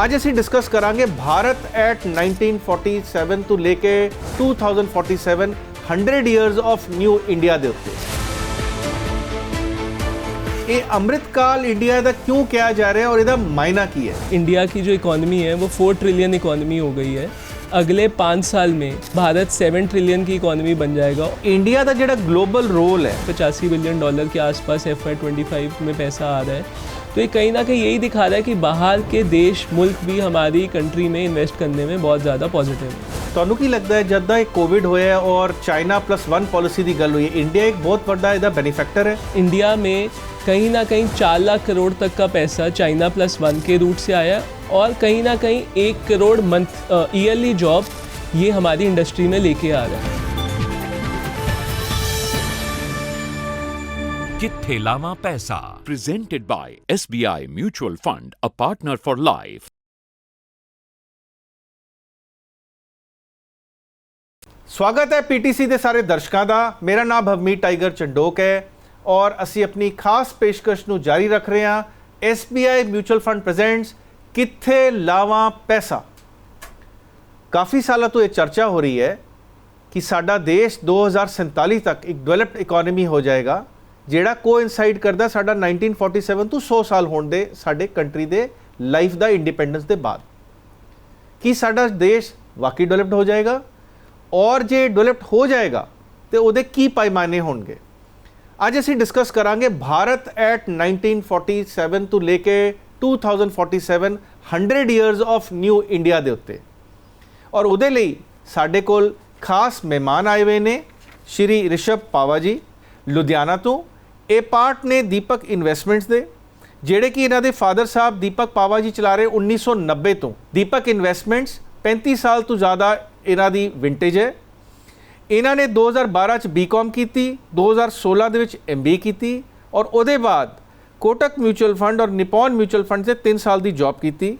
ਅੱਜ ਅਸੀਂ ਡਿਸਕਸ ਕਰਾਂਗੇ ਭਾਰਤ ਐਟ 1947 ਤੋਂ ਲੈ ਕੇ 2047 100 ਇਅਰਸ ਆਫ ਨਿਊ ਇੰਡੀਆ ਦੇ ਉੱਤੇ। ये अमृतकाल इंडिया का क्यों किया जा रहा है और इसका मायना की है? इंडिया की जो इकॉनमी है वो 4 ट्रिलियन इकॉनमी हो गई है। अगले 5 साल में भारत 7 ट्रिलियन की इकॉनमी बन जाएगा। इंडिया का जो ग्लोबल रोल है $85 बिलियन के आसपास FY25 में पैसा आ रहा है। तो ये कहीं ना कहीं यही दिखा रहा है कि बाहर के देश मुल्क भी हमारी कंट्री में इन्वेस्ट करने में बहुत ज़्यादा पॉजिटिव है। ਤੁਹਾਨੂੰ ਕੀ ਲੱਗਦਾ ਹੈ ਜਦ ਦਾ कोविड होया और चाइना +1 पॉलिसी की गल हुई, इंडिया एक बहुत बड़ा इसका बेनीफैक्टर है? इंडिया में कहीं ना कहीं 4 लाख करोड़ तक का पैसा चाइना +1 के रूट से आया और कहीं ना कहीं 1 करोड़ ईयरली जॉब ये हमारी इंडस्ट्री में लेके आ रहा है। कित्थे लावां पैसा presented by SBI mutual fund, a partner for life. स्वागत है PTC के सारे दर्शकों का। मेरा नाम भवमीत टाइगर चंडोक है और असी अपनी खास पेशकश नूं जारी रख रहे हैं। SBI म्यूचुअल फंड प्रेजेंट्स कित्थे लावां पैसा। काफ़ी सालों तो ये चर्चा हो रही है कि साडा देश 2047 तक एक डेवलप्ड इकोनॉमी हो जाएगा, जिहड़ा कोइंसाइड करदा साडा 1947 तो 100 साल होण दे साडे कंट्री दे लाइफ दा इंडिपेंडेंस दे बाद। कि साडा देश वाकई डेवलप्ड हो जाएगा और जे डेवलप्ड हो जाएगा तो उहदे की पैमाने होणगे। अज असीं डिस्कस करांगे भारत एट 1947 तो लेके 2047 100 इयर्स ऑफ न्यू इंडिया दे उत्ते। और उहदे लई साडे कोल खास मेहमान आए हुए ने श्री ऋषभ पावा जी लुधियाना तो। ये पार्ट ने दीपक इन्वेस्टमेंट्स दे, जेड़े कि इन्हां दे फादर साहब दीपक पावा जी चला रहे 1990 तो। दीपक इन्वेस्टमेंट्स 35 साल तो ज़्यादा इन्हां दी विंटेज है। इन्हां ने 2012 च BCom की, 2016 दे विच MBA की और उहदे बाद कोटक म्यूचुअल फंड और निपॉन म्यूचुअल फंड से 3 साल की जॉब की।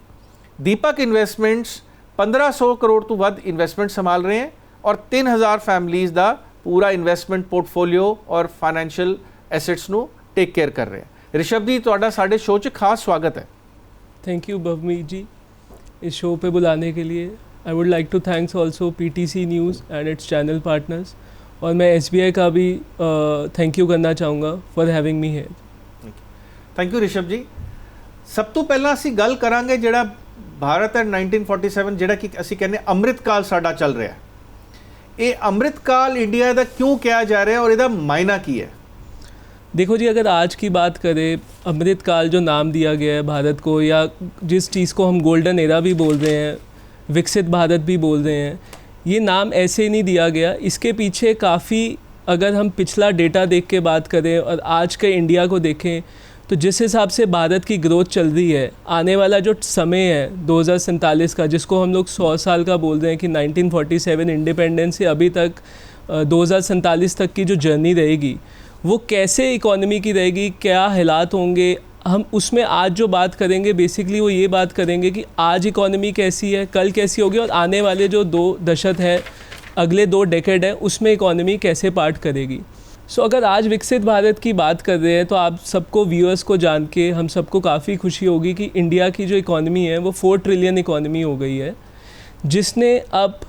दीपक इन्वेस्टमेंट्स 1500 करोड़ तो वध इन्वेस्टमेंट संभाल रहे हैं और 3000 फैमिलीज़ का पूरा इन्वेस्टमेंट पोर्टफोलियो और फाइनैंशियल एसेट्स नू टेक केयर कर रहे हैं। ऋषभ जी, तुहाडा साडे शो च खास स्वागत है। थैंक यू भवमीत जी इस शो पे बुलाने के लिए। I would like to thanks also PTC news and its channel partners, और मैं SBI का भी थैंक यू करना चाहूँगा for having me here. Thank you Rishabh ji. सब तो पहला असी गल करांगे जिहड़ा भारत एट 1947 जिहड़ा कि असी कहने अमृतकाल साडा चल रहा है। ये अमृतकाल इंडिया का क्यों किया जा रहा है और इसका मायना की है? देखो जी, अगर आज की बात करें, अमृतकाल जो नाम दिया गया है भारत को, या जिस चीज़ को हम गोल्डन एरा भी बोल रहे हैं, विकसित भारत भी बोल रहे हैं, ये नाम ऐसे ही नहीं दिया गया। इसके पीछे काफ़ी, अगर हम पिछला डेटा देख के बात करें और आज के इंडिया को देखें, तो जिस हिसाब से भारत की ग्रोथ चल रही है, आने वाला जो समय है 2047 का, जिसको हम लोग 100 साल का बोल रहे हैं कि 1947 इंडिपेंडेंस से अभी तक 2047 तक की जो जर्नी रहेगी, वो कैसे इकोनॉमी की रहेगी, क्या हालात होंगे, हम उसमें आज जो बात करेंगे बेसिकली वो ये बात करेंगे कि आज इकोनॉमी कैसी है, कल कैसी होगी, और आने वाले जो 2 दशक है, अगले 2 डेकेड है, उसमें इकोनॉमी कैसे पार्ट करेगी। सो अगर आज विकसित भारत की बात कर रहे हैं तो आप सबको, व्यूअर्स को जान के हम सबको काफ़ी खुशी होगी कि इंडिया की जो इकोनॉमी है वो 4 ट्रिलियन इकोनॉमी हो गई है, जिसने अब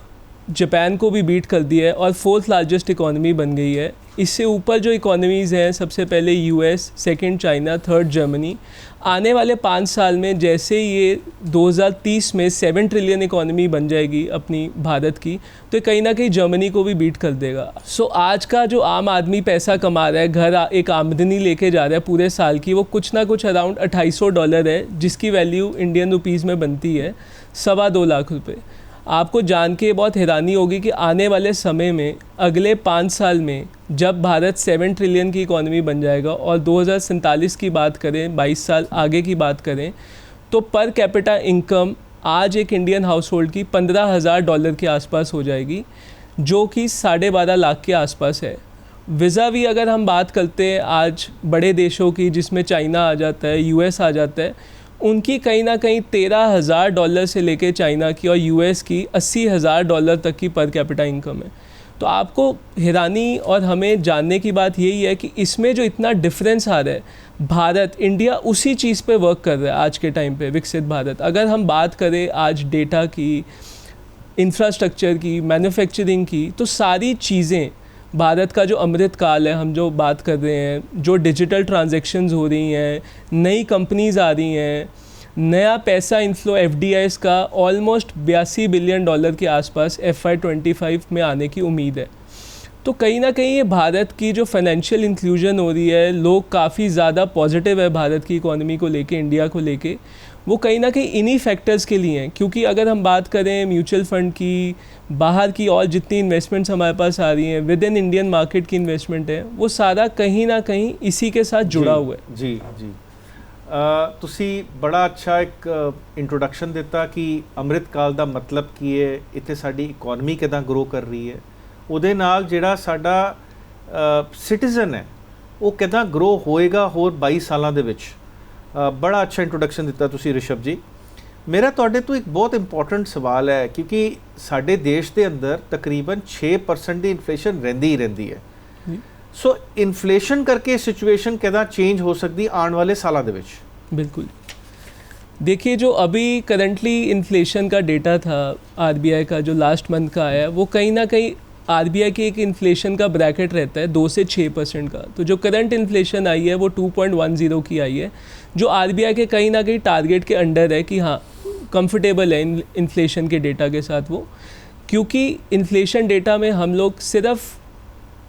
जापान को भी बीट कर दिया है और 4th लार्जेस्ट इकोनॉमी बन गई है। इससे ऊपर जो इकोनॉमीज़ हैं, सबसे पहले US, second China, third Germany. आने वाले 5 साल में जैसे ये 2030 में 7 ट्रिलियन इकोनॉमी बन जाएगी अपनी भारत की, तो कहीं ना कहीं जर्मनी को भी बीट कर देगा। सो आज का जो आम आदमी पैसा कमा रहा है, घर एक आमदनी लेके जा रहा है पूरे साल की, वो कुछ ना कुछ अराउंड $250 है, जिसकी वैल्यू इंडियन रुपीज़ में बनती है 2.25 लाख रुपये। आपको जान के बहुत हैरानी होगी कि आने वाले समय में, अगले 5 साल में, जब भारत 7 ट्रिलियन की इकॉनमी बन जाएगा और 2047 की बात करें, 22 साल आगे की बात करें, तो पर कैपिटा इनकम आज एक इंडियन हाउस होल्ड की $15,000 के आसपास हो जाएगी, जो कि 12.5 लाख के आसपास है। विज़ावी अगर हम बात करते हैं आज बड़े देशों की, जिसमें चाइना आ जाता है, US आ जाता है, उनकी कहीं ना कहीं $13,000 से लेके चाइना की और US की $80,000 तक की पर कैपिटा इनकम है। तो आपको हैरानी और हमें जानने की बात यही है कि इसमें जो इतना डिफरेंस आ रहा है, भारत, इंडिया उसी चीज़ पे वर्क कर रहा है आज के टाइम पे, विकसित भारत। अगर हम बात करें आज डेटा की, इंफ्रास्ट्रक्चर की, मैन्युफैक्चरिंग की, तो सारी चीज़ें भारत का जो अमृत काल है, हम जो बात कर रहे हैं, जो डिजिटल ट्रांजैक्शंस हो रही हैं, नई कंपनीज आ रही हैं, नया पैसा इनफ्लो FDIs का ऑलमोस्ट $82 बिलियन के आसपास FY25 में आने की उम्मीद है। तो कहीं ना कहीं ये भारत की जो फाइनेंशियल इंक्लूजन हो रही है, लोग काफ़ी ज़्यादा पॉजिटिव है भारत की इकोनॉमी को लेके, इंडिया को लेके, वो कहीं ना कहीं इन्हीं फैक्टर्स के लिए हैं। क्योंकि अगर हम बात करें म्यूचुअल फंड की, बाहर की और जितनी इन्वेस्टमेंट्स हमारे पास आ रही हैं, विद इन इंडियन मार्केट की इन्वेस्टमेंट है, वो सारा कहीं ना कहीं इसी के साथ जुड़ा हुआ है। जी जी, ਤੁਸੀਂ ਬੜਾ ਅੱਛਾ ਇੱਕ ਇੰਟਰੋਡਕਸ਼ਨ ਦਿੱਤਾ ਕਿ ਅੰਮ੍ਰਿਤ ਕਾਲ ਦਾ ਮਤਲਬ ਕੀ ਹੈ, ਇੱਥੇ ਸਾਡੀ ਇਕਨੋਮੀ ਕਿਦਾਂ ਗਰੋ ਕਰ ਰਹੀ ਹੈ, ਉਹਦੇ ਨਾਲ ਜਿਹੜਾ ਸਾਡਾ ਸਿਟੀਜ਼ਨ ਹੈ ਉਹ ਕਿਦਾਂ ਗਰੋ ਹੋਏਗਾ ਹੋਰ 22 ਸਾਲਾਂ ਦੇ ਵਿੱਚ। ਬੜਾ ਅੱਛਾ ਇੰਟਰੋਡਕਸ਼ਨ ਦਿੱਤਾ ਤੁਸੀਂ ਰਿਸ਼ਭ ਜੀ। ਮੇਰਾ ਤੁਹਾਡੇ ਤੋਂ ਇੱਕ ਬਹੁਤ ਇੰਪੋਰਟੈਂਟ ਸਵਾਲ ਹੈ, ਕਿਉਂਕਿ ਸਾਡੇ ਦੇਸ਼ ਦੇ ਅੰਦਰ ਤਕਰੀਬਨ 6% ਦੀ ਇਨਫਲੇਸ਼ਨ ਰਹਿੰਦੀ ਹੀ ਰਹਿੰਦੀ ਹੈ। सो इन्फ्लेशन करके सिचुएशन कितना चेंज हो सकती है आने वाले सालों के विच? बिल्कुल, देखिए जो अभी करंटली इन्फ्लेशन का डेटा था RBI का, जो लास्ट मंथ का आया है, वो कहीं ना कहीं RBI के एक इन्फ्लेशन का ब्रैकेट रहता है 2 से 6% का। तो जो करंट इन्फ्लेशन आई है वो 2.10 की आई है, जो RBI के कहीं ना कहीं टारगेट के अंडर है कि हाँ कंफर्टेबल है इन्फ्लेशन के डेटा के साथ वो। क्योंकि इन्फ्लेशन डेटा में हम लोग सिर्फ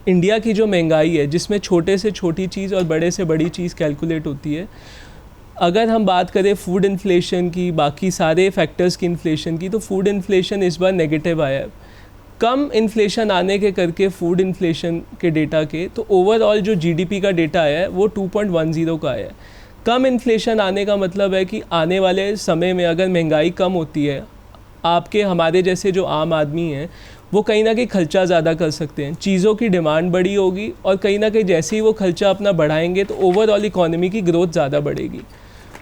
इंडिया की जो महंगाई है, जिसमें छोटे से छोटी चीज़ और बड़े से बड़ी चीज़ कैलकुलेट होती है, अगर हम बात करें फूड इन्फ्लेशन की, बाकी सारे फैक्टर्स की इन्फ्लेशन की, तो फूड इन्फ्लेशन इस बार नेगेटिव आया है। कम इन्फ्लेशन आने के करके फूड इन्फ्लेशन के डेटा के, तो ओवरऑल जो GDP का डेटा आया है वो 2.10 का आया है। कम इन्फ्लेशन आने का मतलब है कि आने वाले समय में अगर महंगाई कम होती है, आपके हमारे जैसे जो आम आदमी हैं वो कहीं ना कहीं खर्चा ज़्यादा कर सकते हैं, चीज़ों की डिमांड बड़ी होगी, और कहीं ना कहीं जैसे ही वो खर्चा अपना बढ़ाएंगे तो ओवरऑल इकोनॉमी की ग्रोथ ज़्यादा बढ़ेगी।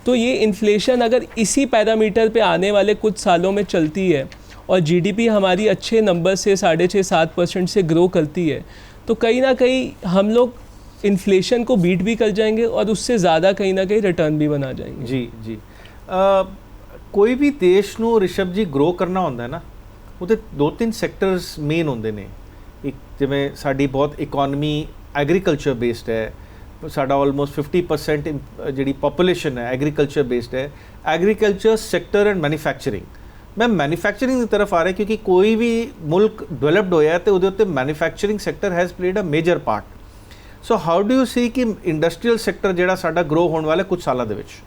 तो ये इन्फ्लेशन अगर इसी पैरामीटर पे आने वाले कुछ सालों में चलती है और GDP हमारी अच्छे नंबर से 6.5-7% से ग्रो करती है, तो कहीं ना कहीं हम लोग इन्फ्लेशन को बीट भी कर जाएंगे और उससे ज़्यादा कहीं ना कहीं रिटर्न भी बना जाएंगे। जी जी, कोई भी देश ਨੂੰ ਰਿਸ਼ਭ ਜੀ ग्रो करना होंदा है ना, ਉਹਦੇ 2-3 ਸੈਕਟਰਸ ਮੇਨ ਹੁੰਦੇ ਨੇ। ਇੱਕ ਜਿਵੇਂ ਸਾਡੀ ਬਹੁਤ ਇਕਨੋਮੀ ਐਗਰੀਕਲਚਰ ਬੇਸਡ ਹੈ, ਸਾਡਾ ਆਲਮੋਸਟ 50% ਜਿਹੜੀ ਪੋਪੂਲੇਸ਼ਨ ਹੈ ਐਗਰੀਕਲਚਰ ਬੇਸਡ ਹੈ। ਐਗਰੀਕਲਚਰ ਸੈਕਟਰ ਐਂਡ ਮੈਨੂਫੈਕਚਰਿੰਗ, ਮੈਂ ਮੈਨੂਫੈਕਚਰਿੰਗ ਦੀ ਤਰਫ ਆ ਰਿਹਾ ਕਿਉਂਕਿ ਕੋਈ ਵੀ ਮੁਲਕ ਡਿਵੈਲਪਡ ਹੋਇਆ ਤੇ ਉਹਦੇ ਉੱਤੇ manufacturing sector has played a major part. So how do you see ਕਿ ਇੰਡਸਟਰੀਅਲ ਸੈਕਟਰ ਜਿਹੜਾ ਸਾਡਾ ਗਰੋ ਹੋਣ ਵਾਲਾ ਕੁਝ ਸਾਲਾਂ ਦੇ ਵਿੱਚ?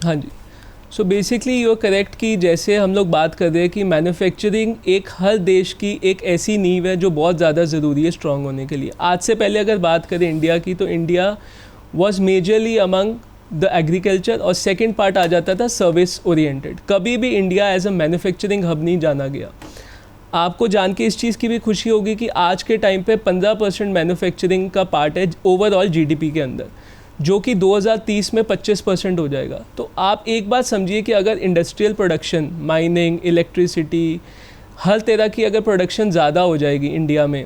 हाँ जी, so basically you are correct कि जैसे हम लोग बात कर रहे हैं कि मैन्युफैक्चरिंग एक हर देश की एक ऐसी नींव है जो बहुत ज़्यादा ज़रूरी है स्ट्रॉन्ग होने के लिए। आज से पहले अगर बात करें इंडिया की, तो India was majorly among the agriculture, और सेकंड पार्ट आ जाता था सर्विस ओरिएंटेड। कभी भी India as a manufacturing hub नहीं जाना गया। आपको जान के इस चीज़ की भी खुशी होगी कि आज के टाइम पे 15% मैन्युफैक्चरिंग का पार्ट है ओवरऑल GDP के अंदर, जो कि 2030 में 25% हो जाएगा। तो आप एक बात समझिए कि अगर इंडस्ट्रियल प्रोडक्शन, माइनिंग, इलेक्ट्रिसिटी, हर तरह की अगर प्रोडक्शन ज़्यादा हो जाएगी इंडिया में,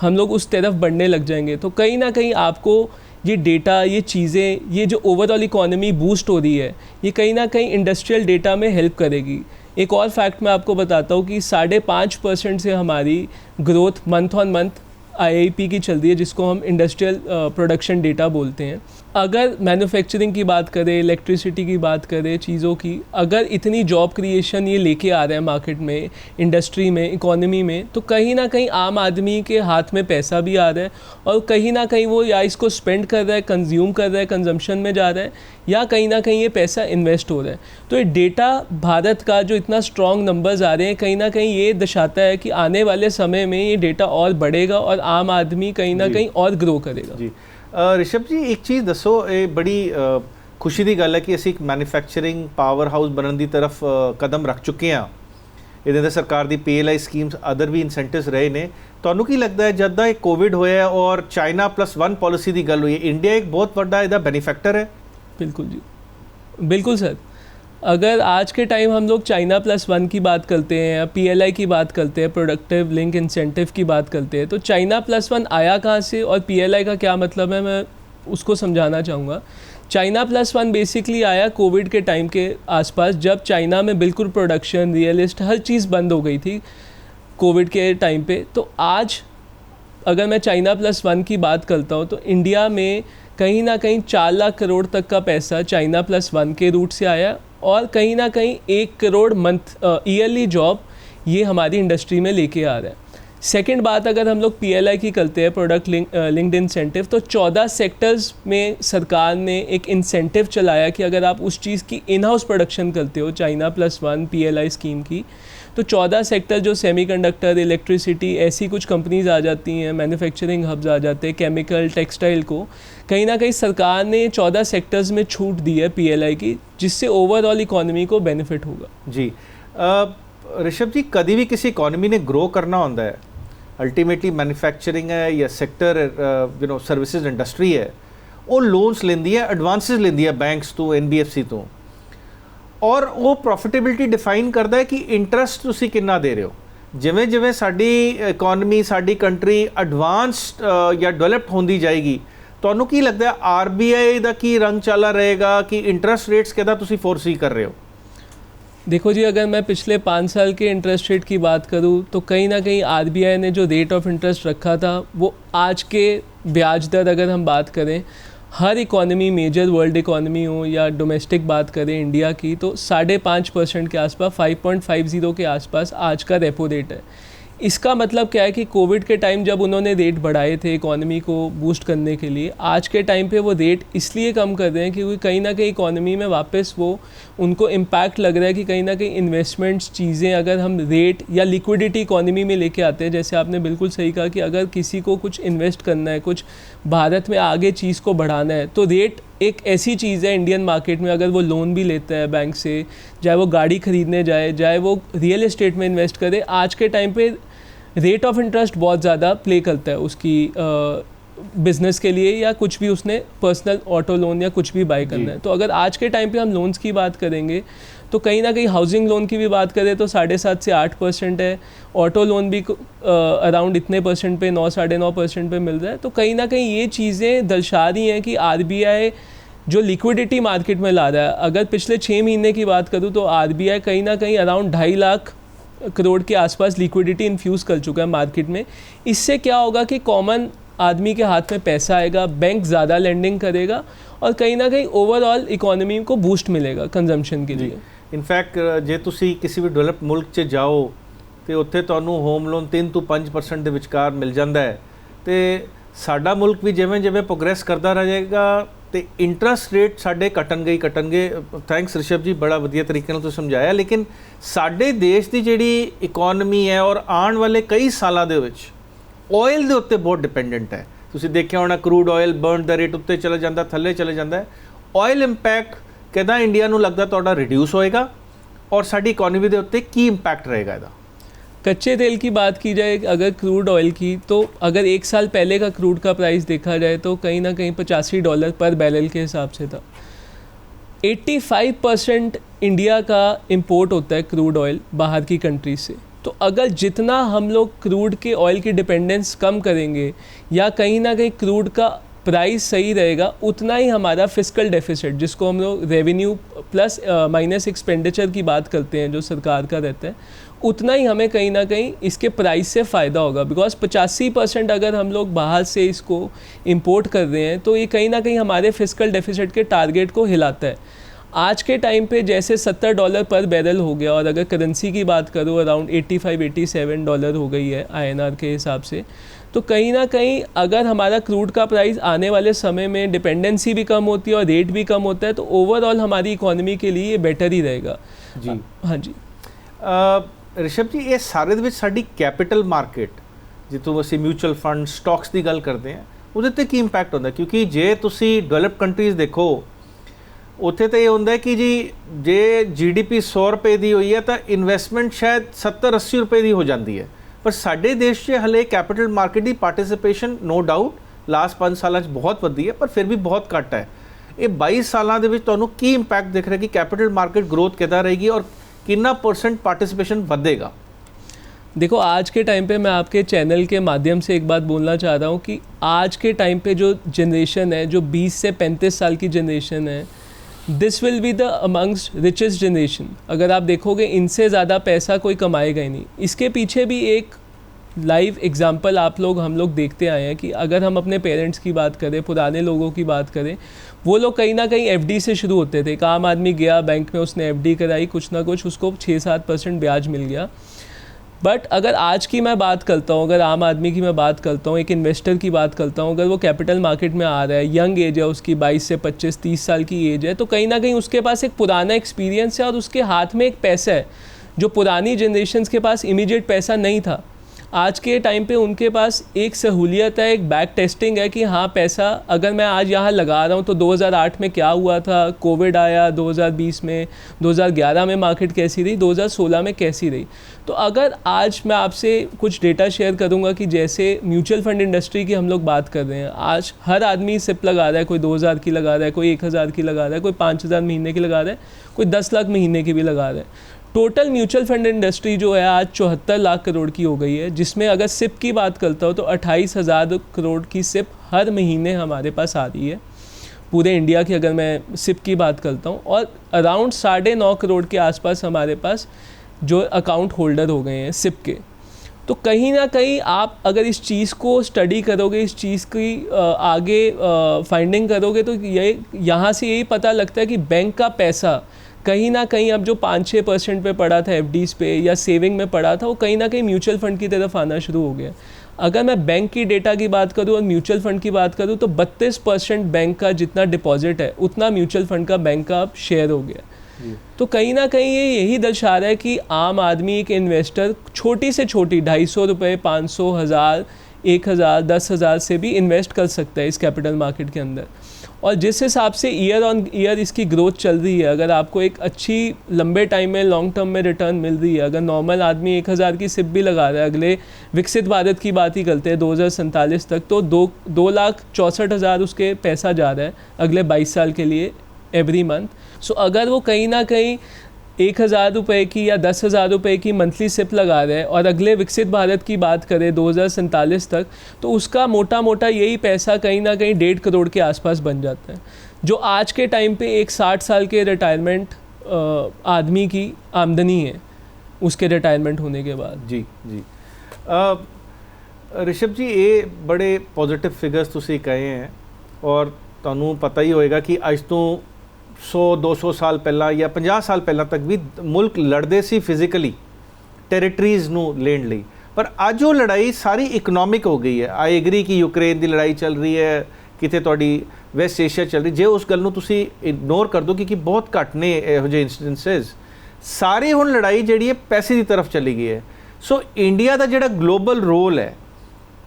हम लोग उस तरफ बढ़ने लग जाएंगे, तो कहीं ना कहीं आपको ये डेटा, ये चीज़ें, ये जो ओवरऑल इकोनॉमी बूस्ट हो रही है, ये कहीं ना कहीं इंडस्ट्रियल डेटा में हेल्प करेगी। एक और फैक्ट मैं आपको बताता हूँ कि 5.5% से हमारी growth month on month IIP की चल रही है, जिसको हम इंडस्ट्रियल प्रोडक्शन डेटा बोलते हैं। अगर मैन्युफैक्चरिंग की बात करें, इलेक्ट्रिसिटी की बात करें, चीज़ों की, अगर इतनी जॉब क्रिएशन ये लेके आ रहे हैं मार्केट में, इंडस्ट्री में, इकोनॉमी में, तो कहीं ना कहीं आम आदमी के हाथ में पैसा भी आ रहा है, और कहीं ना कहीं वो या इसको स्पेंड कर रहा है, कंज्यूम कर रहा है, कंजम्पशन में जा रहा है, या कहीं ना कहीं ये पैसा इन्वेस्ट हो रहा है। तो ये डेटा भारत का जो इतना स्ट्रॉन्ग नंबर्स आ रहे हैं, कहीं ना कहीं ये दर्शाता है कि आने वाले समय में ये डेटा और बढ़ेगा और आम आदमी कहीं ना कहीं और ग्रो करेगा। जी ਰਿਸ਼ਭ ਜੀ, ਇੱਕ ਚੀਜ਼ ਦੱਸੋ, ਇਹ ਬੜੀ ਖੁਸ਼ੀ ਦੀ ਗੱਲ ਹੈ ਕਿ ਅਸੀਂ ਇੱਕ ਮੈਨੂਫੈਕਚਰਿੰਗ ਪਾਵਰ ਹਾਊਸ ਬਣਨ ਦੀ ਤਰਫ ਕਦਮ ਰੱਖ ਚੁੱਕੇ ਹਾਂ। ਇਹਦੇ ਅੰਦਰ ਸਰਕਾਰ ਦੀ PLI ਸਕੀਮਸ, ਅਦਰ ਵੀ ਇਨਸੈਂਟਿਵਸ ਰਹੇ ਨੇ। ਤੁਹਾਨੂੰ ਕੀ ਲੱਗਦਾ ਹੈ ਜਦ ਦਾ ਇਹ ਕੋਵਿਡ ਹੋਇਆ ਔਰ ਚਾਈਨਾ +1 ਪੋਲਿਸੀ ਦੀ ਗੱਲ ਹੋਈ ਹੈ, ਇੰਡੀਆ ਇੱਕ ਬਹੁਤ ਵੱਡਾ ਇਹਦਾ ਬੈਨੀਫੈਕਟਰ ਹੈ? बिल्कुल जी, बिल्कुल सर। अगर आज के टाइम हम लोग चाइना +1 की बात करते हैं या PLI की बात करते हैं, प्रोडक्टिव लिंक इंसेंटिव की बात करते हैं, तो चाइना +1 आया कहाँ से और PLI का क्या मतलब है, मैं उसको समझाना चाहूँगा। चाइना +1 बेसिकली आया कोविड के टाइम के आसपास, जब चाइना में बिल्कुल प्रोडक्शन, रियल एस्टेट, हर चीज़ बंद हो गई थी कोविड के टाइम पे। तो आज अगर मैं चाइना +1 की बात करता हूँ तो इंडिया में कहीं ना कहीं 4 लाख करोड़ तक का पैसा चाइना +1 के रूट से आया, और कहीं ना कहीं 1 करोड़ मंथ ईयरली जॉब ये हमारी इंडस्ट्री में लेके आ रहा है। सेकंड बात अगर हम लोग PLI की करते हैं, प्रोडक्ट लिंक्ड इंसेंटिव, तो 14 सेक्टर्स में सरकार ने एक इंसेंटिव चलाया कि अगर आप उस चीज़ की इन हाउस प्रोडक्शन करते हो चाइना +1 PLI स्कीम की, तो 14 सेक्टर जो सेमीकंडक्टर, इलेक्ट्रिसिटी, ऐसी कुछ कंपनीज आ जाती हैं, मैन्युफैक्चरिंग हब्स आ जाते हैं, केमिकल, टेक्सटाइल को कहीं ना कहीं सरकार ने 14 सेक्टर्स में छूट दी है PLI की, जिससे ओवरऑल इकोनॉमी को बेनिफिट होगा। जी ऋषभ जी, कभी भी किसी इकोनॉमी ने ग्रो करना होता है, अल्टीमेटली मैन्युफैक्चरिंग है या सैक्टर सर्विसेज इंडस्ट्री है, वो लोन्स लेंदी है, एडवांसिस लेंदी है बैंक्स तो, NBFC तो, और वो प्रॉफिटेबिलिटी डिफाइन करता है कि इंटरस्ट तुसी कितना दे रहे हो। जिमें जिमें साडी इकोनॉमी, साडी कंट्री एडवांस्ड या डेवलप्ड होंदी जाएगी, तो की लगता है RBI का की रंग चाला रहेगा कि इंटरस्ट रेट्स कितना तुसी फोरसी कर रहे हो? देखो जी, अगर मैं पिछले 5 साल के इंटरेस्ट रेट की बात करूँ तो कहीं ना कहीं RBI ने जो रेट ऑफ इंटरेस्ट रखा था, वो आज के ब्याज दर अगर हम बात करें, हर इकोनॉमी, मेजर वर्ल्ड इकोनॉमी हो या डोमेस्टिक बात करें इंडिया की, तो 5.5% के आसपास, 5.50 के आसपास आज का रेपो रेट है। इसका मतलब क्या है कि कोविड के टाइम जब उन्होंने रेट बढ़ाए थे इकोनॉमी को बूस्ट करने के लिए, आज के टाइम पे वो रेट इसलिए कम कर रहे हैं क्योंकि कहीं ना कहीं इकोनॉमी में वापस वो उनको इम्पैक्ट लग रहा है कि कहीं ना कहीं इन्वेस्टमेंट्स, चीज़ें अगर हम रेट या लिक्विडिटी इकोनॉमी में लेके आते हैं, जैसे आपने बिल्कुल सही कहा कि अगर किसी को कुछ इन्वेस्ट करना है, कुछ भारत में आगे चीज़ को बढ़ाना है, तो रेट एक ऐसी चीज़ है इंडियन मार्केट में, अगर वो लोन भी लेता है बैंक से, चाहे वो गाड़ी खरीदने जाए, चाहे वो रियल एस्टेट में इन्वेस्ट करे, आज के टाइम पे रेट ऑफ इंटरेस्ट बहुत ज़्यादा प्ले करता है उसकी बिज़नेस के लिए, या कुछ भी उसने पर्सनल ऑटो लोन या कुछ भी बाय करना है। तो अगर आज के टाइम पे हम लोन्स की बात करेंगे तो कहीं ना कहीं हाउसिंग लोन की भी बात करें तो 7.5 से 8% है, ऑटो लोन भी अराउंड इतने परसेंट पे, 9-9.5% पे मिल रहा है। तो कहीं ना कहीं ये चीज़ें दर्शा रही हैं कि RBI जो लिक्विडिटी मार्केट में ला रहा है, अगर पिछले 6 महीने की बात करूँ तो RBI कहीं ना कहीं अराउंड 2.5 लाख करोड़ के आसपास लिक्विडिटी इन्फ्यूज़ कर चुका है मार्केट में। इससे क्या होगा कि कॉमन आदमी के हाथ में पैसा आएगा, बैंक ज़्यादा लेंडिंग करेगा, और कहीं ना कहीं ओवरऑल इकोनॉमी को बूस्ट मिलेगा कंजम्पशन के लिए। इनफैक्ट जे तुसी किसी भी डेवलप्ड मुल्क 'ਚ जाओ तो उत्थे तुहानूं होम लोन 3 ਤੋਂ 5% ਦੇ ਵਿਚਕਾਰ ਮਿਲ ਜਾਂਦਾ ਹੈ, ਤੇ ਸਾਡਾ ਮੁਲਕ ਵੀ ਜਿਵੇਂ ਜਿਵੇਂ ਪ੍ਰੋਗਰੈਸ ਕਰਦਾ ਰਹੇਗਾ ਤੇ ਇੰਟਰਸਟ ਰੇਟ ਸਾਡੇ ਘਟਣਗੇ। ਥੈਂਕਸ ਰਿਸ਼ਭ ਜੀ, ਬੜਾ ਵਧੀਆ ਤਰੀਕੇ ਨਾਲ ਤੁਸੀਂ ਸਮਝਾਇਆ। ਲੇਕਿਨ ਸਾਡੇ ਦੇਸ਼ ਦੀ ਜਿਹੜੀ ਇਕੋਨਮੀ ਹੈ ਔਰ ਆਉਣ ਵਾਲੇ ਕਈ ਸਾਲਾਂ ਦੇ ਵਿੱਚ ਆਇਲ ਦੇ ਉੱਤੇ ਬਹੁਤ ਡਿਪੈਂਡੈਂਟ ਹੈ। ਤੁਸੀਂ ਦੇਖਿਆ ਹੋਣਾ ਕਰੂਡ ਆਇਲ ਬਰਨ ਦਾ ਰੇਟ ਉੱਤੇ ਚਲਾ ਜਾਂਦਾ, ਥੱਲੇ ਚਲੇ ਜਾਂਦਾ ਹੈ। ਆਇਲ ਇੰਪੈਕਟ ਕਿੱਦਾਂ ਇੰਡੀਆ ਨੂੰ ਲੱਗਦਾ ਤੁਹਾਡਾ ਰਿਡਿਊਸ ਹੋਏਗਾ, और साड़ी इकोनॉमी के उत्ते की इम्पैक्ट रहेगा इसका? कच्चे तेल की बात की जाए, अगर क्रूड ऑयल की, तो अगर 1 साल पहले का क्रूड का प्राइस देखा जाए तो कहीं ना कहीं $85 पर बैरल के हिसाब से था। 85% इंडिया का इंपोर्ट होता है क्रूड ऑयल बाहर की कंट्री से। तो अगर जितना हम लोग क्रूड के ऑयल की डिपेंडेंस कम करेंगे या कहीं ना कहीं क्रूड का प्राइस सही रहेगा, उतना ही हमारा फिस्कल डेफिसिट, जिसको हम लोग रेवेन्यू प्लस माइनस एक्सपेंडिचर की बात करते हैं जो सरकार का रहता है, उतना ही हमें कहीं ना कहीं इसके प्राइस से फ़ायदा होगा। बिकॉज 85% अगर हम लोग बाहर से इसको इंपोर्ट कर रहे हैं तो ये कहीं ना कहीं हमारे फिस्कल डेफिसिट के टारगेट को हिलाता है। आज के टाइम पे जैसे $70 पर बैरल हो गया, और अगर करेंसी की बात करूँ अराउंड $85-87 हो गई है INR के हिसाब से, तो कहीं ना कहीं अगर हमारा क्रूड का प्राइस आने वाले समय में डिपेंडेंसी भी कम होती है और रेट भी कम होता है, तो ओवरऑल हमारी इकोनॉमी के लिए ये बेटर ही रहेगा जी। हाँ जी ऋषभ जी, ये सारे ਦੇ ਵਿੱਚ ਸਾਡੀ कैपिटल मार्केट जितों ਅਸੀਂ म्यूचुअल फंड स्टॉक्स की गल करते हैं, ਉਹਦੇ ਤੇ ਕੀ ਇੰਪੈਕਟ ਹੁੰਦਾ? क्योंकि जे ਤੁਸੀਂ डेवलप्ड कंट्रीज़ देखो, ਉੱਥੇ ਤਾਂ ਇਹ ਹੁੰਦਾ ਹੈ ਕਿ ਜੀ ਜੇ GDP 100 रुपए ਦੀ ਹੋਈ ਹੈ ਤਾਂ ਇਨਵੈਸਟਮੈਂਟ ਸ਼ਾयद 70-80 रुपए ਦੀ ਹੋ ਜਾਂਦੀ ਹੈ। पर साडे देश 'ਚ हले कैपिटल मार्केट की पार्टिसिपेशन नो डाउट लास्ट 5 साल बहुत वधी है, पर फिर भी बहुत घट है। ਇਹ 22 ਸਾਲਾਂ ਦੇ ਵਿੱਚ ਤੁਹਾਨੂੰ ਕੀ ਇੰਪੈਕਟ ਦਿਖ ਰਿਹਾ ਕਿ ਕੈਪੀਟਲ ਮਾਰਕੀਟ ग्रोथ ਕਿੱਦਾਂ ਰਹੇਗੀ और कितना % पार्टिसिपेशन बढ़ेगा? देखो, आज के टाइम पे मैं आपके चैनल के माध्यम से एक बात बोलना चाह रहा हूँ कि आज के टाइम पे जो जनरेशन है, जो 20 से 35 साल की जनरेशन है, this will be the amongst richest generation. अगर आप देखोगे इनसे ज़्यादा पैसा कोई कमाएगा ही नहीं. इसके पीछे भी एक लाइव एग्जाम्पल हम लोग देखते आए हैं कि अगर हम अपने पेरेंट्स की बात करें, पुराने लोगों की बात करें, वो लोग कहीं ना कहीं एफडी से शुरू होते थे. एक आम आदमी गया बैंक में, उसने एफडी कराई, कुछ ना कुछ उसको 6-7% ब्याज मिल गया. बट अगर आज की मैं बात करता हूँ, अगर आम आदमी की मैं बात करता हूँ, एक इन्वेस्टर की बात करता हूँ, अगर वो कैपिटल मार्केट में आ रहा है, यंग एज है उसकी, 22 से 25-30 साल की एज है, तो कहीं ना कहीं उसके पास एक पुराना एक्सपीरियंस है और उसके हाथ में एक पैसा है जो पुरानी जनरेशन्स के पास इमीडिएट पैसा नहीं था. आज के टाइम पे उनके पास एक सहूलियत है, एक बैक टेस्टिंग है कि हाँ, पैसा अगर मैं आज यहाँ लगा रहा हूँ तो 2008 में क्या हुआ था, कोविड आया 2020 में, 2011 में मार्केट कैसी रही, 2016 में कैसी रही. तो अगर आज मैं आपसे कुछ डेटा शेयर करूँगा कि जैसे म्यूचुअल फंड इंडस्ट्री की हम लोग बात कर रहे हैं, आज हर आदमी सिप लगा रहा है. कोई 2000 की लगा रहा है, कोई 1000 की लगा रहा है, कोई 5000 महीने की लगा रहा है, कोई 10 लाख महीने की भी लगा रहा है. टोटल म्यूचुअल फंड इंडस्ट्री जो है आज 74 लाख करोड़ की हो गई है, जिसमें अगर सिप की बात करता हूँ तो 28,000 करोड़ की सिप हर महीने हमारे पास आ रही है पूरे इंडिया की, अगर मैं सिप की बात करता हूँ. और अराउंड 9.5 करोड़ के आसपास हमारे पास जो अकाउंट होल्डर हो गए हैं सिप के. तो कहीं ना कहीं आप अगर इस चीज़ को स्टडी करोगे, इस चीज़ की आगे फाइंडिंग करोगे, तो ये यहाँ से यही पता लगता है कि बैंक का पैसा कहीं ना कहीं अब जो 5-6% पे पड़ा था एफडीज़ पे या सेविंग में पड़ा था, वो कहीं ना कहीं म्यूचुअल फंड की तरफ आना शुरू हो गया. अगर मैं बैंक की डेटा की बात करूँ और म्यूचुअल फंड की बात करूँ तो 32% बैंक का जितना डिपॉजिट है उतना म्यूचुअल फंड का बैंक का अब शेयर हो गया. तो कहीं ना कहीं ये यही दर्शा रहा है कि आम आदमी, एक इन्वेस्टर, छोटी से छोटी 250 रुपये, 500, 1000, 1000, 10,000 से भी इन्वेस्ट कर सकता है इस कैपिटल मार्केट के अंदर. और जिस हिसाब से ईयर ऑन ईयर इसकी ग्रोथ चल रही है, अगर आपको एक अच्छी लंबे टाइम में, लॉन्ग टर्म में रिटर्न मिल रही है, अगर नॉर्मल आदमी 1000 की सिप भी लगा रहा है, अगले विकसित भारत की बात ही करते हैं 2047 तक, तो 2,64,000 उसके पैसा जा रहा है अगले 22 साल के लिए एवरी मंथ. सो अगर वो कहीं ना कहीं 1,000 रुपये की या 10,000 रुपये की मंथली सिप लगा रहे हैं और अगले विकसित भारत की बात करें 2047 तक, तो उसका मोटा मोटा यही पैसा कहीं ना कहीं 1.5 करोड़ के आसपास बन जाता है, जो आज के टाइम पे एक 60 साल के रिटायरमेंट आदमी की आमदनी है उसके रिटायरमेंट होने के बाद. जी जी ऋषभ जी, ये बड़े पॉजिटिव फिगर्स तुसी कहे हैं और तुहानू पता ही होएगा कि अज तो 100-200 साल पहला या 50 साल पहला तक भी मुल्क लड़ते सी फिजिकली टेरिटरीज़ नू लेण लई, पर अज वो लड़ाई सारी इकनॉमिक हो गई है. आई एग्री कि यूक्रेन की लड़ाई चल रही है, किते तुहाडी वैस्ट एशिया चल रही, जे उस गल नू तुसी इग्नोर कर दो क्योंकि बहुत घट ने इहो ਜਿਹੇ इंस्टेंसेस, सारी हुण लड़ाई जिहड़ी है पैसे की तरफ चली गई है. सो इंडिया का जिहड़ा ग्लोबल रोल है,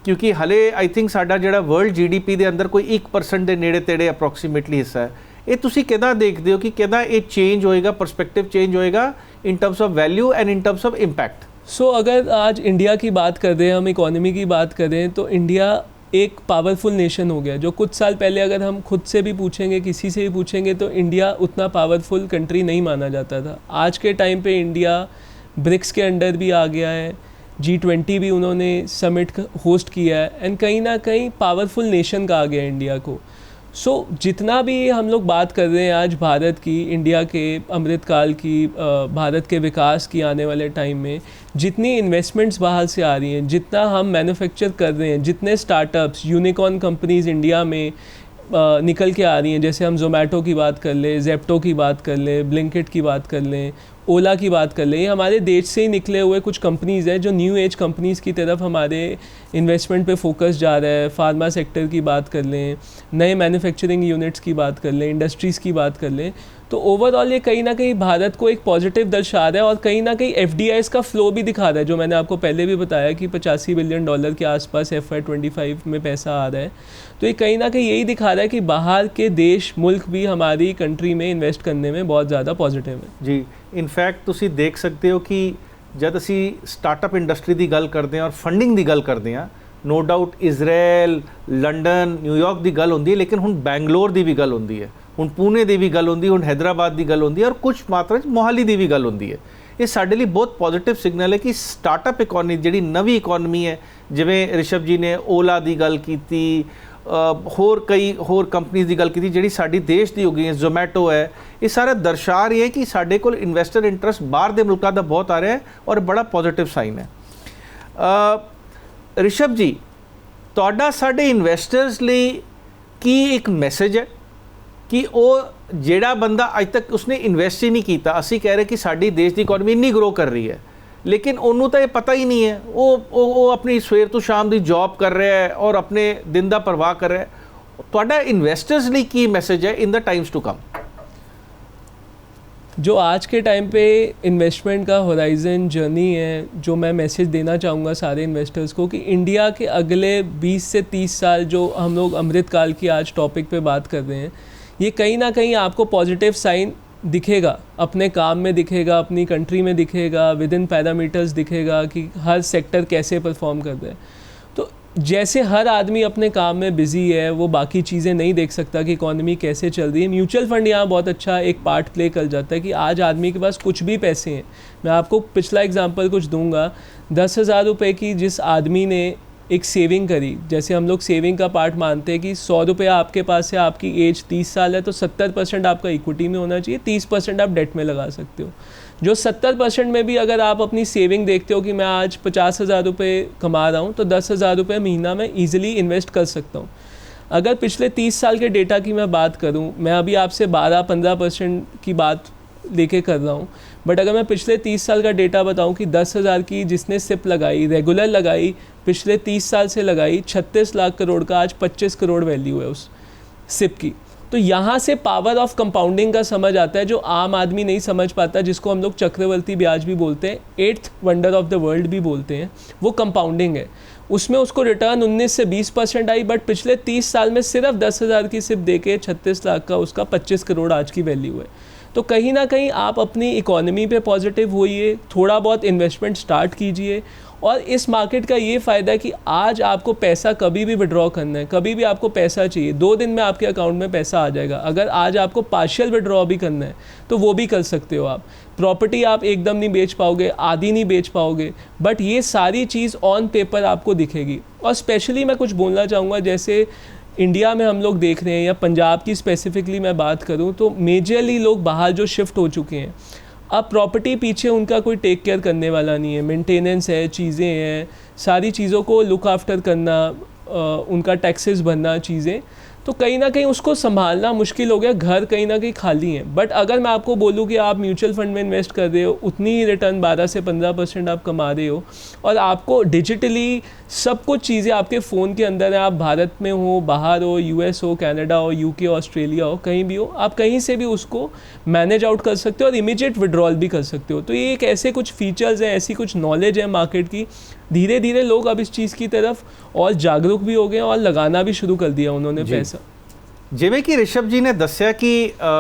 क्योंकि हले आई थिंक साडा जिहड़ा वर्ल्ड GDP ਦੇ अंदर कोई 1% ਦੇ ਨੇੜੇ ਤੇੜੇ अप्रोक्सीमेटली हिस्सा है, ये तुसी कितना देखते हो कि कितना ये चेंज होएगा, पर्सपेक्टिव चेंज होएगा in terms of value and in terms of impact? So अगर आज इंडिया की बात कर रहे हैं, हम इकोनॉमी की बात कर रहे हैं, तो इंडिया एक पावरफुल नेशन हो गया. जो कुछ साल पहले अगर हम खुद से भी पूछेंगे, किसी से भी पूछेंगे, तो इंडिया उतना पावरफुल कंट्री नहीं माना जाता था. आज के टाइम पे इंडिया ब्रिक्स के अंडर भी आ गया है, G20 भी उन्होंने समिट होस्ट किया है, एंड कहीं ना कहीं पावरफुल नेशन कहा गया इंडिया को. सो जितना भी हम लोग बात कर रहे हैं आज भारत की, इंडिया के अमृतकाल की, भारत के विकास की, आने वाले टाइम में जितनी इन्वेस्टमेंट्स बाहर से आ रही हैं, जितना हम मैन्युफैक्चर कर रहे हैं, जितने स्टार्टअप्स, यूनिकॉर्न कंपनीज़ इंडिया में निकल के आ रही हैं, जैसे हम जोमेटो की बात कर लें, जेप्टो की बात कर लें, ब्लिंकिट की बात कर लें, ओला की बात कर लें, ये हमारे देश से ही निकले हुए कुछ कंपनीज़ हैं जो न्यू एज कंपनीज़ की तरफ हमारे इन्वेस्टमेंट पे फोकस जा रहा है. फार्मा सेक्टर की बात कर लें, नए मैन्युफैक्चरिंग यूनिट्स की बात कर लें, इंडस्ट्रीज़ की बात कर लें, तो ओवरऑल ये कहीं ना कहीं भारत को एक पॉजिटिव दर्शा रहा है और कहीं ना कहीं FDIs का फ्लो भी दिखा रहा है, जो मैंने आपको पहले भी बताया कि $85 बिलियन के आसपास FY25 में पैसा आ रहा है. तो ये कहीं ना कहीं यही दिखा रहा है कि बाहर के देश, मुल्क भी हमारी कंट्री में इन्वेस्ट करने में बहुत ज़्यादा पॉजिटिव है. जी, इनफैक्ट तुसी देख सकते हो कि जब असी स्टार्टअप इंडस्ट्री की गल करते हैं और फंडिंग की गल करते हैं, no doubt Israel, London, New York की गल होंदी है, लेकिन हुण बैंगलोर की भी गल होंदी है. ਹੁਣ ਪੂਨੇ ਦੀ ਵੀ ਗੱਲ ਹੁੰਦੀ, ਹੁਣ ਹੈਦਰਾਬਾਦ ਦੀ ਗੱਲ ਹੁੰਦੀ ਹੈ, ਔਰ ਕੁਝ ਮਾਤਰਾ 'ਚ ਮੋਹਾਲੀ ਦੀ ਵੀ ਗੱਲ ਹੁੰਦੀ ਹੈ। ਇਹ ਸਾਡੇ ਲਈ ਬਹੁਤ ਪੋਜ਼ਿਟਿਵ ਸਿਗਨਲ ਹੈ ਕਿ ਸਟਾਰਟਅਪ ਇਕੋਨਮੀ ਜਿਹੜੀ ਨਵੀਂ ਇਕੋਨਮੀ ਹੈ, ਜਿਵੇਂ ਰਿਸ਼ਭ ਜੀ ਨੇ ਓਲਾ ਦੀ ਗੱਲ ਕੀਤੀ, ਕਈ ਹੋਰ ਕੰਪਨੀਜ਼ ਦੀ ਗੱਲ ਕੀਤੀ ਜਿਹੜੀ ਸਾਡੀ ਦੇਸ਼ ਦੀ ਹੋ ਗਈ ਹੈ, ਜ਼ੋਮੈਟੋ ਹੈ, ਇਹ ਸਾਰਾ ਦਰਸਾ ਰਹੀ ਹੈ ਕਿ ਸਾਡੇ ਕੋਲ ਇਨਵੈਸਟਰ ਇੰਟਰਸਟ ਬਾਹਰ ਦੇ ਮੁਲਕਾਂ ਦਾ ਬਹੁਤ ਆ ਰਿਹਾ ਹੈ ਔਰ ਬੜਾ ਪੋਜ਼ਿਟਿਵ ਸਾਈਨ ਹੈ। ਰਿਸ਼ਭ ਜੀ, ਤੁਹਾਡਾ ਸਾਡੇ ਇਨਵੈਸਟਰਸ ਲਈ ਕੀ ਇੱਕ ਮੈਸੇਜ ਹੈ ਕਿ ਉਹ ਜਿਹੜਾ ਬੰਦਾ ਅੱਜ ਤੱਕ ਉਸਨੇ ਇਨਵੈਸਟ ਹੀ ਨਹੀਂ ਕੀਤਾ, ਅਸੀਂ ਕਹਿ ਰਹੇ ਕਿ ਸਾਡੀ ਦੇਸ਼ ਦੀ ਇਕੋਨਮੀ ਇੰਨੀ ਗਰੋ ਕਰ ਰਹੀ ਹੈ, ਲੇਕਿਨ ਉਹਨੂੰ ਤਾਂ ਇਹ ਪਤਾ ਹੀ ਨਹੀਂ ਹੈ, ਉਹ ਆਪਣੀ ਸਵੇਰ ਤੋਂ ਸ਼ਾਮ ਦੀ ਜੌਬ ਕਰ ਰਿਹਾ ਹੈ ਔਰ ਆਪਣੇ ਦਿਨ ਦਾ ਪਰਵਾਹ ਕਰ ਰਿਹਾ ਹੈ। ਤੁਹਾਡਾ ਇਨਵੈਸਟਰਸ ਲਈ ਕੀ ਮੈਸੇज है in the times to come? जो आज के टाइम पे इन्वेस्टमेंट का होराइजन जर्नी है, जो मैं मैसेज देना चाहूँगा सारे इन्वेस्टर्स को कि इंडिया के अगले 20 से 30 साल जो हम लोग अमृतकाल की आज टॉपिक पे बात कर रहे हैं, ये कहीं ना कहीं आपको पॉजिटिव साइन दिखेगा, अपने काम में दिखेगा, अपनी कंट्री में दिखेगा, विद इन पैरामीटर्स दिखेगा कि हर सेक्टर कैसे परफॉर्म कर रहे हैं। तो जैसे हर आदमी अपने काम में बिज़ी है, वो बाकी चीज़ें नहीं देख सकता कि इकॉनमी कैसे चल रही है, म्यूचुअल फंड यहाँ बहुत अच्छा एक पार्ट प्ले कर जाता है कि आज आदमी के पास कुछ भी पैसे हैं। मैं आपको पिछला एग्जांपल कुछ दूंगा, 10,000 रुपये की जिस आदमी ने एक सेविंग करी, जैसे हम लोग सेविंग का पार्ट मानते हैं कि 100 रुपया आपके पास है, आपकी एज 30 साल है, तो 70% आपका इक्विटी में होना चाहिए, 30% आप डेट में लगा सकते हो। जो 70% में भी अगर आप अपनी सेविंग देखते हो कि मैं आज 50,000 रुपये कमा रहा हूँ, तो 10,000 रुपये महीना में ईजिली इन्वेस्ट कर सकता हूँ। अगर पिछले 30 साल के डेटा की मैं बात करूँ, मैं अभी आपसे 12-15% की बात लेके कर रहा हूँ, बट अगर मैं पिछले 30 साल का डेटा बताऊँ कि 10,000 की जिसने सिप लगाई, रेगुलर लगाई, पिछले 30 साल से लगाई, 36 लाख करोड़ का आज 25 करोड़ वैल्यू है उस सिप की। तो यहाँ से पावर ऑफ कंपाउंडिंग का समझ आता है, जो आम आदमी नहीं समझ पाता, जिसको हम लोग चक्रवर्ती ब्याज भी बोलते हैं, 8th wonder of the world भी बोलते हैं, वो कंपाउंडिंग है। उसमें उसको रिटर्न 19 से 20% आई, बट पिछले 30 साल में सिर्फ 10,000 की सिप दे के 36 लाख का उसका 25 करोड़ आज की वैल्यू है। तो कहीं ना कहीं आप अपनी इकोनॉमी पे पॉजिटिव होइए, थोड़ा बहुत इन्वेस्टमेंट स्टार्ट कीजिए, और इस मार्केट का ये फ़ायदा है कि आज आपको पैसा कभी भी विड्रॉ करना है, कभी भी आपको पैसा चाहिए, 2 दिन में आपके अकाउंट में पैसा आ जाएगा। अगर आज आपको पार्शियल विड्रॉ भी करना है तो वो भी कर सकते हो आप। प्रॉपर्टी आप एकदम नहीं बेच पाओगे, आधी नहीं बेच पाओगे, बट ये सारी चीज़ ऑन पेपर आपको दिखेगी। और स्पेशली मैं कुछ बोलना चाहूँगा, जैसे इंडिया में हम लोग देख रहे हैं, या पंजाब की स्पेसिफिकली मैं बात करूँ, तो मेजरली लोग बाहर जो शिफ्ट हो चुके हैं, अब प्रॉपर्टी पीछे उनका कोई टेक केयर करने वाला नहीं है, मेंटेनेंस है, चीज़ें हैं, सारी चीज़ों को लुक आफ्टर करना, उनका टैक्सेस भरना, चीज़ें, तो कहीं ना कहीं उसको संभालना मुश्किल हो गया, घर कहीं ना कहीं खाली हैं। बट अगर मैं आपको बोलूँ कि आप म्यूचुअल फंड में इन्वेस्ट कर रहे हो, उतनी ही रिटर्न 12 से 15% आप कमा रहे हो, और आपको डिजिटली सब कुछ चीज़ें आपके फ़ोन के अंदर है, आप भारत में हो, बाहर हो, US हो, कनाडा हो, UK, ऑस्ट्रेलिया हो, कहीं भी हो, आप कहीं से भी उसको मैनेज आउट कर सकते हो और इमीडिएट विड्रॉल भी कर सकते हो। तो ये एक ऐसे कुछ फीचर्स हैं, ऐसी कुछ नॉलेज है मार्केट की, धीरे धीरे लोग अब इस चीज़ की तरफ और जागरूक भी हो गए और लगाना भी शुरू कर दिया उन्होंने पैसा। ਜਿਵੇਂ ਕਿ ਰਿਸ਼ਭ ਜੀ ਨੇ ਦੱਸਿਆ ਕਿ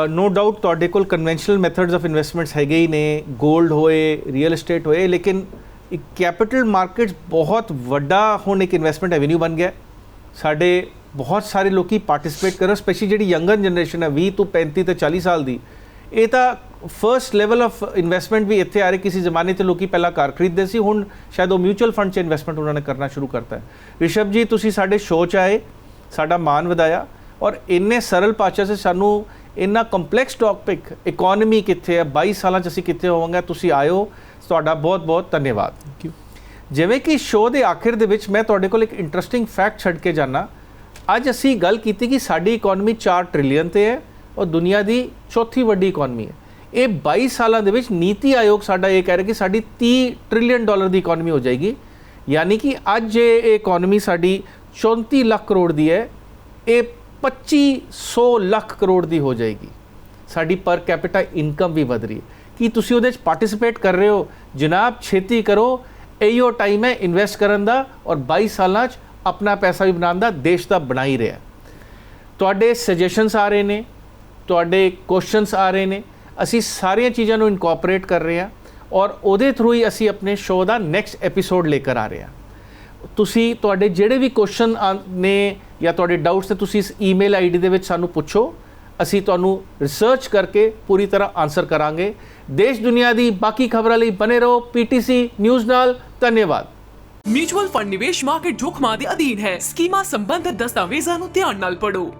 ਨੋ ਡਾਊਟ ਤੁਹਾਡੇ ਕੋਲ ਕਨਵੈਨਸ਼ਨਲ ਮੈਥਡਸ ਆਫ ਇਨਵੈਸਟਮੈਂਟਸ ਹੈਗੇ ਹੀ ਨੇ, ਗੋਲਡ ਹੋਏ, ਰੀਅਲ ਏਸਟੇਟ ਹੋਏ, ਲੇਕਿਨ ਇੱਕ ਕੈਪੀਟਲ ਮਾਰਕੀਟਸ ਬਹੁਤ ਵੱਡਾ ਹੁਣ ਇੱਕ ਇਨਵੈਸਟਮੈਂਟ ਐਵੇਨਿਊ ਬਣ ਗਿਆ। ਸਾਡੇ ਬਹੁਤ ਸਾਰੇ ਲੋਕੀ ਪਾਰਟਿਸਿਪੇਟ ਕਰ ਰਹੇ, ਸਪੈਸ਼ਲੀ ਜਿਹੜੀ ਯੰਗਰ ਜਨਰੇਸ਼ਨ ਹੈ 20 ਤੋਂ 35 ਤੇ 40 ਸਾਲ ਦੀ, ਇਹ ਤਾਂ ਫਰਸਟ ਲੈਵਲ ਆਫ ਇਨਵੈਸਟਮੈਂਟ ਵੀ ਇੱਥੇ ਆ ਰਹੀ। ਕਿਸੇ ਜ਼ਮਾਨੇ 'ਤੇ ਲੋਕੀ ਪਹਿਲਾਂ ਕਾਰ ਖਰੀਦਦੇ ਸੀ, ਹੁਣ ਸ਼ਾਇਦ ਉਹ ਮਿਊਚੁਅਲ ਫੰਡ 'ਚ ਇਨਵੈਸਟਮੈਂਟ ਉਹਨਾਂ ਨੇ ਕਰਨਾ ਸ਼ੁਰੂ ਕਰਤਾ ਹੈ। ਰਿਸ਼ਭ ਜੀ, ਤੁਸੀਂ ਸਾਡੇ ਸ਼ੋਅ 'ਚ ਆਏ, ਸਾਡਾ ਮਾਣ ਵਧਾਇਆ, ਔਰ ਇੰਨੇ ਸਰਲ ਭਾਸ਼ਾ 'ਚ ਸਾਨੂੰ ਇੰਨਾ ਕੰਪਲੈਕਸ ਟੌਪਿਕ ਇਕੋਨਮੀ ਕਿੱਥੇ ਹੈ, 22 ਸਾਲਾਂ 'ਚ ਅਸੀਂ ਕਿੱਥੇ ਹੋਵਾਂਗੇ, ਤੁਸੀਂ ਆਇਓ, ਤੁਹਾਡਾ ਬਹੁਤ ਬਹੁਤ ਧੰਨਵਾਦ। Thank you. ਜਿਵੇਂ ਕਿ ਸ਼ੋਅ ਦੇ ਆਖਿਰ ਦੇ ਵਿੱਚ ਮੈਂ ਤੁਹਾਡੇ ਕੋਲ ਇੱਕ ਇੰਟਰਸਟਿੰਗ ਫੈਕਟ ਛੱਡ ਕੇ ਜਾਣਾ। ਅੱਜ ਅਸੀਂ ਗੱਲ ਕੀਤੀ ਕਿ ਸਾਡੀ ਇਕੋਨਮੀ 4 ਟ੍ਰਿਲੀਅਨ 'ਤੇ ਹੈ ਔਰ ਦੁਨੀਆ ਦੀ ਚੌਥੀ ਵੱਡੀ ਇਕੋਨਮੀ ਹੈ। ਇਹ 22 ਸਾਲਾਂ ਦੇ ਵਿੱਚ ਨੀਤੀ ਆਯੋਗ ਸਾਡਾ ਇਹ ਕਹਿ ਰਿਹਾ ਕਿ ਸਾਡੀ $30 ਟ੍ਰਿਲੀਅਨ ਦੀ ਇਕੋਨਮੀ ਹੋ ਜਾਏਗੀ। ਯਾਨੀ ਕਿ ਅੱਜ ਇਹ ਇਕੋਨਮੀ ਸਾਡੀ 34 ਲੱਖ ਕਰੋੜ ਦੀ ਹੈ, ਇਹ 2500 ਲੱਖ ਕਰੋੜ ਦੀ ਹੋ ਜਾਏਗੀ। ਸਾਡੀ ਪਰ ਕੈਪੀਟਾ ਇਨਕਮ ਵੀ ਵਧ ਰਹੀ ਹੈ। ਕੀ ਤੁਸੀਂ ਉਹਦੇ 'ਚ ਪਾਰਟਿਸਿਪੇਟ ਕਰ ਰਹੇ ਹੋ? ਜਨਾਬ ਛੇਤੀ ਕਰੋ, ਇਹੀਓ ਟਾਈਮ ਹੈ ਇਨਵੈਸਟ ਕਰਨ ਦਾ, ਔਰ 22 ਸਾਲਾਂ 'ਚ ਆਪਣਾ ਪੈਸਾ ਵੀ ਬਣਾਉਣ ਦਾ, ਦੇਸ਼ ਦਾ ਬਣਾ ਹੀ ਰਿਹਾ। ਤੁਹਾਡੇ ਸਜੈਸ਼ਨਸ ਆ ਰਹੇ ਨੇ, ਤੁਹਾਡੇ ਕੁਐਸਚਨਸ ਆ ਰਹੇ ਨੇ, ਅਸੀਂ ਸਾਰੀਆਂ ਚੀਜ਼ਾਂ ਨੂੰ ਇਨਕੋਪਰੇਟ ਕਰ ਰਹੇ ਹਾਂ, ਔਰ ਉਹਦੇ ਥਰੂ ਹੀ ਅਸੀਂ ਆਪਣੇ ਸ਼ੋਅ ਦਾ ਨੈਕਸਟ ਐਪੀਸੋਡ ਲੈ ਕਰ ਆ ਰਹੇ ਹਾਂ। ਤੁਸੀਂ ਤੁਹਾਡੇ ਜਿਹੜੇ ਵੀ ਕੁਐਸਚਨ ਨੇ ਜਾਂ ਤੁਹਾਡੇ ਡਾਊਟਸ ਨੇ, ਤੁਸੀਂ ਇਸ ਈਮੇਲ ID ਦੇ ਵਿੱਚ ਸਾਨੂੰ ਪੁੱਛੋ। ਅਸੀਂ ਤੁਹਾਨੂੰ ਰਿਸਰਚ ਕਰਕੇ ਪੂਰੀ ਤਰ੍ਹਾਂ ਆਨਸਰ ਕਰਾਂਗੇ। ਦੇਸ਼ ਦੁਨੀਆ ਦੀ ਬਾਕੀ ਖਬਰਾਂ ਲਈ ਬਨੇ ਰਹੋ PTC ਨਿਊਜ਼ ਨਾਲ। ਧੰਨਵਾਦ। म्यूचुअल फंड निवेश मार्केट जोखिमां ਦੇ ਅਧੀਨ ਹੈ। ਸਕੀਮਾਂ ਸੰਬੰਧਿਤ ਦਸਤਾਵੇਜ਼ਾਂ ਨੂੰ ਧਿਆਨ ਨਾਲ ਪੜ੍ਹੋ।